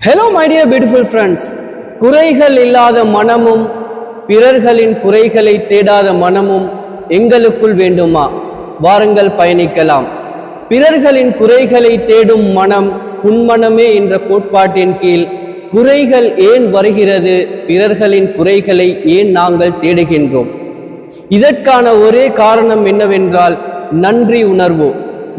Hello my dear beautiful friends. குறைகள் இல்லாத மனமும் பிறர்களின் குறைகளை தேடாத மனமும் எங்களுக்குள் வேண்டுமா? வாருங்கள் பயணிக்கலாம். பிறர்களின் குறைகளை தேடும் மனம் புன்மனமே என்ற கோட்பாட்டின் கீழ் குறைகள் ஏன் வருகிறது, பிறர்களின் குறைகளை ஏன் நாங்கள் தேடுகின்றோம்? இதற்கான ஒரே காரணம் என்னவென்றால் நன்றி உணர்வு.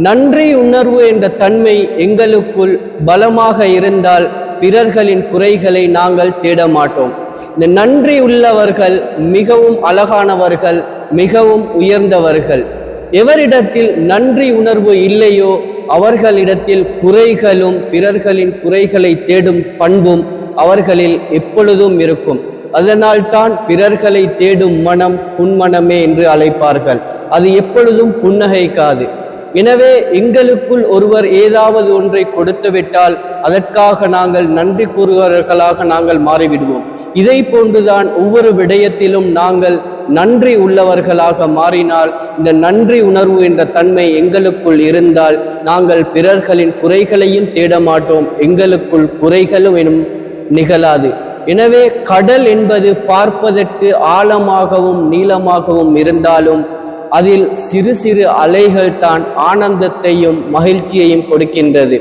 நன்றி உணர்வு என்ற தன்மை எங்களுக்குள் பலமாக இருந்தால் பிறர்களின் குறைகளை நாங்கள் தேட மாட்டோம். இந்த நன்றி உள்ளவர்கள் மிகவும் அழகானவர்கள், மிகவும் உயர்ந்தவர்கள். எவரிடத்தில் நன்றி உணர்வு இல்லையோ அவர்களிடத்தில் குறைகளும் பிறர்களின் குறைகளை தேடும் பண்பும் அவர்களில் எப்பொழுதும் இருக்கும். அதனால்தான் பிறர்களை தேடும் மனம் புன்மனமே என்று அழைப்பார்கள். அது எப்பொழுதும் புன்னகைக்காது. எனவே எங்களுக்குள் ஒருவர் ஏதாவது ஒன்றை கொடுத்துவிட்டால் அதற்காக நாங்கள் நன்றி கூறுபவர்களாக நாங்கள் மாறிவிடுவோம். இதை போன்றுதான் ஒவ்வொரு விடயத்திலும் நாங்கள் நன்றி உள்ளவர்களாக மாறினால், இந்த நன்றி உணர்வு என்ற தன்மை எங்களுக்குள் இருந்தால் நாங்கள் பிறர்களின் குறைகளையும் தேட மாட்டோம், எங்களுக்குள் குறைகளும் நிகழாது. எனவே கடல் என்பது பார்ப்பதற்கு ஆழமாகவும் நீளமாகவும் இருந்தாலும் அதில் சிறு சிறு அலைகள் தான் ஆனந்தத்தையும் மகிழ்ச்சியையும் கொடுக்கின்றது.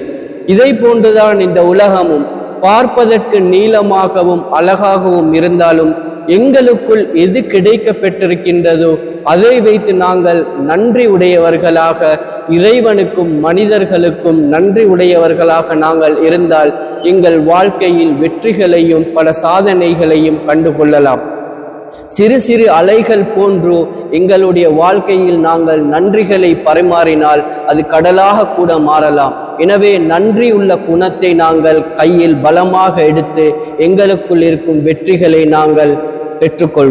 இதை போன்றுதான் இந்த உலகமும் பார்ப்பதற்கு நீளமாகவும் அழகாகவும் இருந்தாலும் எங்களுக்குள் எது கிடைக்க பெற்றிருக்கின்றதோ அதை வைத்து நாங்கள் நன்றி உடையவர்களாக, இறைவனுக்கும் மனிதர்களுக்கும் நன்றி உடையவர்களாக நாங்கள் இருந்தால் எங்கள் வாழ்க்கையில் வெற்றிகளையும் பல சாதனைகளையும் கண்டுகொள்ளலாம். சிறு சிறு அலைகள் போன்று எங்களுடைய வாழ்க்கையில் நாங்கள் நன்றிகளை பரிமாறினால் அது கடலாக கூட மாறலாம். எனவே நன்றி உள்ள குணத்தை நாங்கள் கையில் பலமாக எடுத்து எங்களுக்குள் இருக்கும் வெற்றிகளை நாங்கள் பெற்றுக்கொள்வோம்.